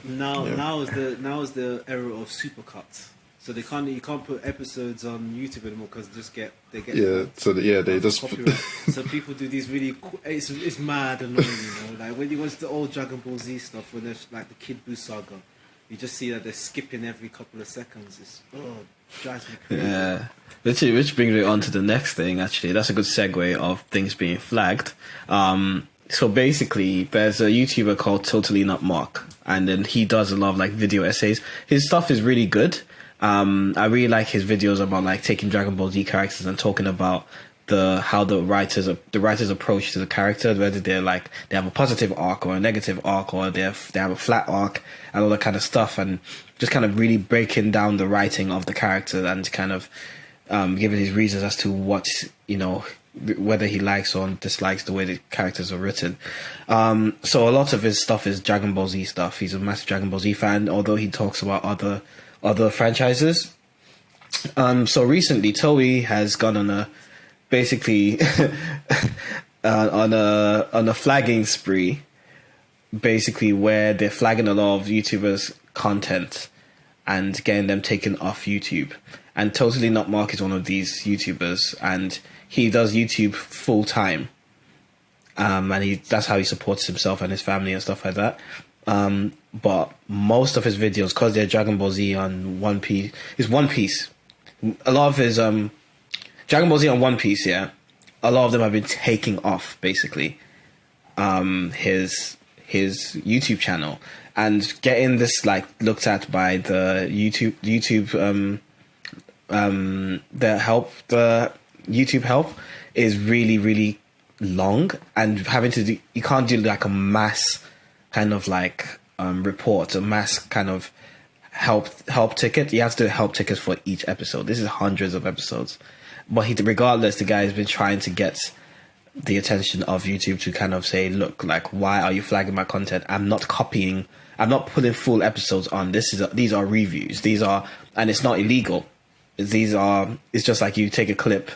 Now is the era of supercuts. So you can't put episodes on YouTube anymore because they get they just copyright. So people do these really it's mad annoying, like when you watch the old Dragon Ball Z stuff when there's like the Kid Buu saga, you just see that they're skipping every couple of seconds. Drives me crazy. Yeah, which brings me on to the next thing. Actually, that's a good segue of things being flagged. So basically, there's a YouTuber called Totally Not Mark, and then he does a lot of like video essays. His stuff is really good. I really like his videos about like taking Dragon Ball Z characters and talking about how the writers approach to the character, whether they have a positive arc or a negative arc, or they have a flat arc and all that kind of stuff, and just kind of really breaking down the writing of the character and kind of giving his reasons as to what, whether he likes or dislikes the way the characters are written. So a lot of his stuff is Dragon Ball Z stuff. He's a massive Dragon Ball Z fan, although he talks about other franchises. So recently Toei has gone on a basically on a flagging spree, basically where they're flagging a lot of YouTubers' content and getting them taken off YouTube. And Totally Not Mark is one of these YouTubers, and he does YouTube full time. And that's how he supports himself and his family and stuff like that. But most of his videos, because they're Dragon Ball Z on One Piece, is One Piece. A lot of his Dragon Ball Z on One Piece, yeah. A lot of them have been taking off basically his YouTube channel and getting this like looked at by the YouTube the YouTube help is really, really long, and you can't do like a mass kind of like report, a mass kind of help ticket. You have to do help tickets for each episode. This is hundreds of episodes, but regardless, the guy has been trying to get the attention of YouTube to kind of say, look, like, why are you flagging my content? I'm not putting full episodes on. These are reviews. And it's not illegal. It's just like you take a clip.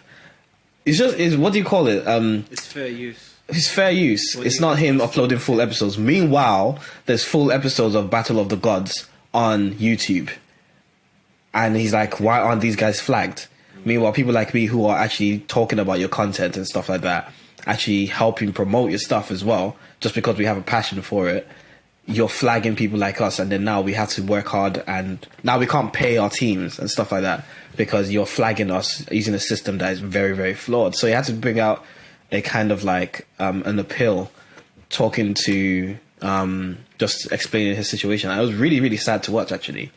What do you call it? It's fair use. It's fair use. It's not him uploading full episodes. Meanwhile, there's full episodes of Battle of the Gods on YouTube. And he's like, why aren't these guys flagged? Meanwhile, people like me who are actually talking about your content and stuff like that, actually helping promote your stuff as well, just because we have a passion for it, you're flagging people like us, and then now we have to work hard, and now we can't pay our teams and stuff like that because you're flagging us using a system that is very, very flawed. So you have to bring out a kind of like an appeal, talking to just explaining his situation. And it was really, really sad to watch, actually,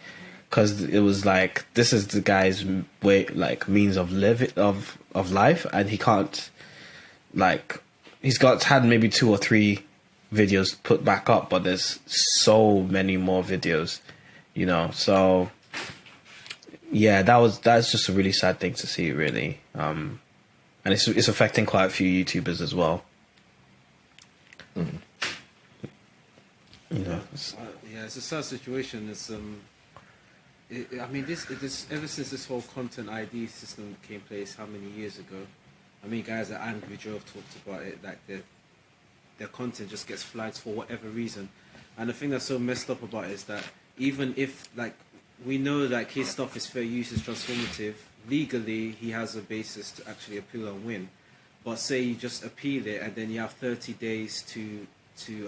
because it was like, this is the guy's way, like, means of life, and he can't, like, he's had maybe 2 or 3 videos put back up, but there's so many more videos, so yeah, that's just a really sad thing to see, really. And it's affecting quite a few YouTubers as well. It's a sad situation. It's this ever since this whole content ID system came in place, how many years ago? I mean, guys at Angry Joe have talked about it, like their content just gets flagged for whatever reason. And the thing that's so messed up about it is that even if, like, we know like his stuff is fair use, is transformative, legally he has a basis to actually appeal and win. But say you just appeal it and then you have 30 days to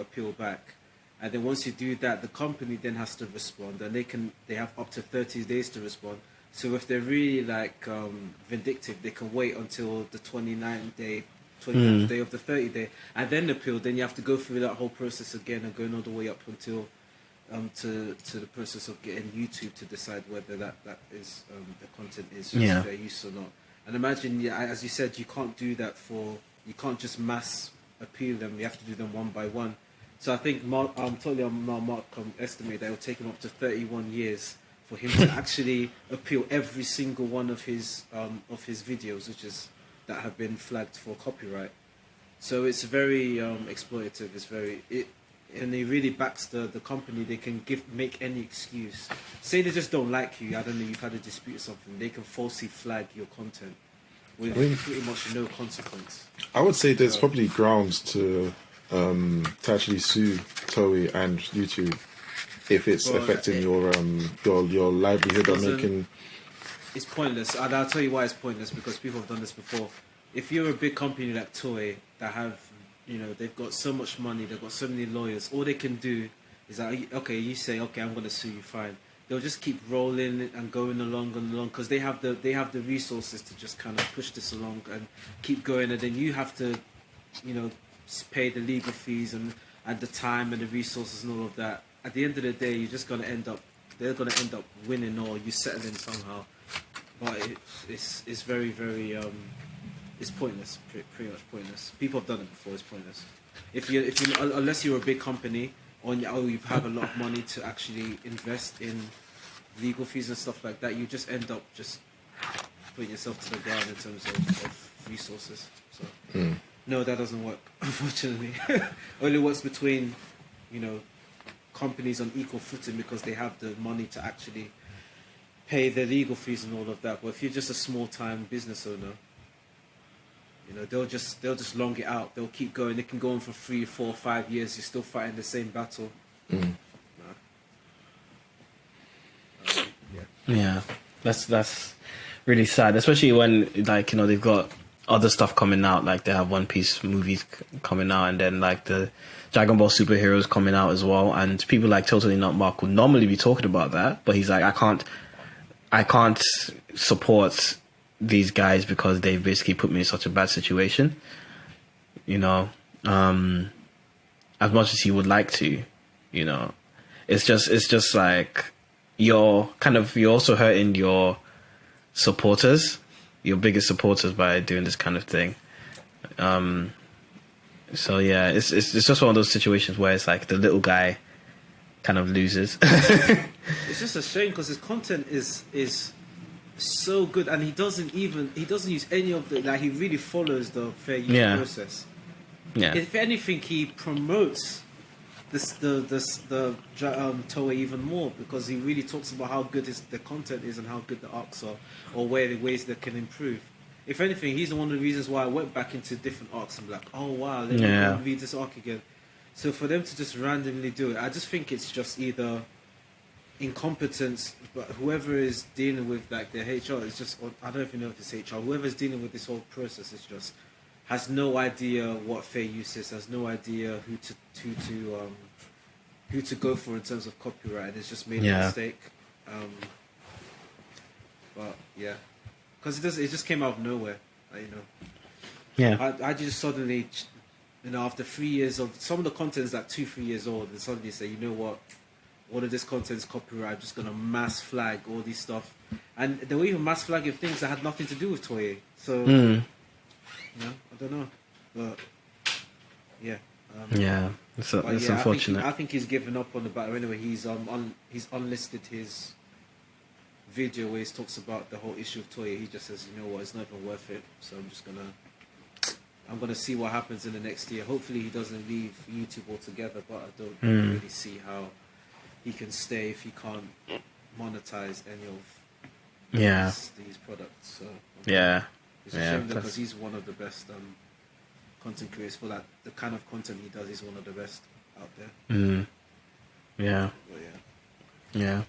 appeal back. And then once you do that, the company then has to respond, and they have up to 30 days to respond. So if they're really like vindictive, they can wait until the 29th day of the 30th day and then appeal. Then you have to go through that whole process again and going all the way up until to the process of getting YouTube to decide whether that is the content is fair use or not. And imagine, as you said, you can't do that you can't just mass appeal them. You have to do them one by one. So I think Mark estimate that it will take him up to 31 years for him to actually appeal every single one of his videos, that have been flagged for copyright. So it's very exploitative. And he really backs the company. They can make any excuse. Say they just don't like you. I don't know. You've had a dispute or something. They can falsely flag your content with pretty much no consequence. I would say there's probably grounds to actually sue Toei and YouTube if it's Well, affecting your livelihood or doesn't- making. It's pointless, and I'll tell you why it's pointless, because people have done this before. If you're a big company like Toei that have, they've got so much money, they've got so many lawyers, all they can do is that, okay, you say, okay, I'm going to sue you, fine. They'll just keep rolling and going along because they have the resources to just kind of push this along and keep going, and then you have to, pay the legal fees and the time and the resources and all of that. At the end of the day, you're just going to end up, they're going to end up winning, or you settling somehow. But it's very, very it's pointless, pretty much pointless. People have done it before. It's pointless. If you unless you're a big company or you have a lot of money to actually invest in legal fees and stuff like that, you just end up just putting yourself to the ground in terms of resources. So no, that doesn't work, unfortunately. Only works between companies on equal footing because they have the money to actually pay their legal fees and all of that. But if you're just a small time business owner, they'll just long it out. They'll keep going. They can go on for 3, 4, 5 years. You're still fighting the same battle. Yeah, that's really sad, especially when they've got other stuff coming out. Like they have One Piece movies coming out, and then like the Dragon Ball superheroes coming out as well. And people like Totally Not Mark would normally be talking about that, but he's like, I can't support these guys because they've basically put me in such a bad situation. As much as he would like to, it's just like you're also hurting your supporters, your biggest supporters, by doing this kind of thing. So yeah, it's just one of those situations where it's like the little guy kind of loses. It's just a shame because his content is so good, and he doesn't use any of the he really follows the fair use process. Yeah. If anything, he promotes the Toei even more because he really talks about how good the content is and how good the arcs are, or where the ways that can improve. If anything, he's one of the reasons why I went back into different arcs and be like, oh wow, let me go and read this arc again. So for them to just randomly do it, I just think it's just either incompetence, but whoever is dealing with the HR is just, I don't even know if it's HR, whoever's dealing with this whole process is just has no idea what fair use is, has no idea who to go for in terms of copyright, and it's just made a mistake. But yeah, because it just came out of nowhere, I just suddenly, after 3 years of some of the content is like 2-3 years old, and suddenly say, you know what, all of this content is copyright. I'm just gonna mass flag all these stuff, and they were even mass flagging things that had nothing to do with Toei. So, I don't know, but yeah. It's unfortunate. I think he's given up on the battle anyway. He's unlisted his video where he talks about the whole issue of Toei. He just says, you know what, it's not even worth it. So I'm gonna see what happens in the next year. Hopefully he doesn't leave YouTube altogether, but I don't really see how he can stay if he can't monetize any of these products. So it's a shame because he's one of the best content creators for that. The kind of content he does, he's one of the best out there. Yeah. But yeah.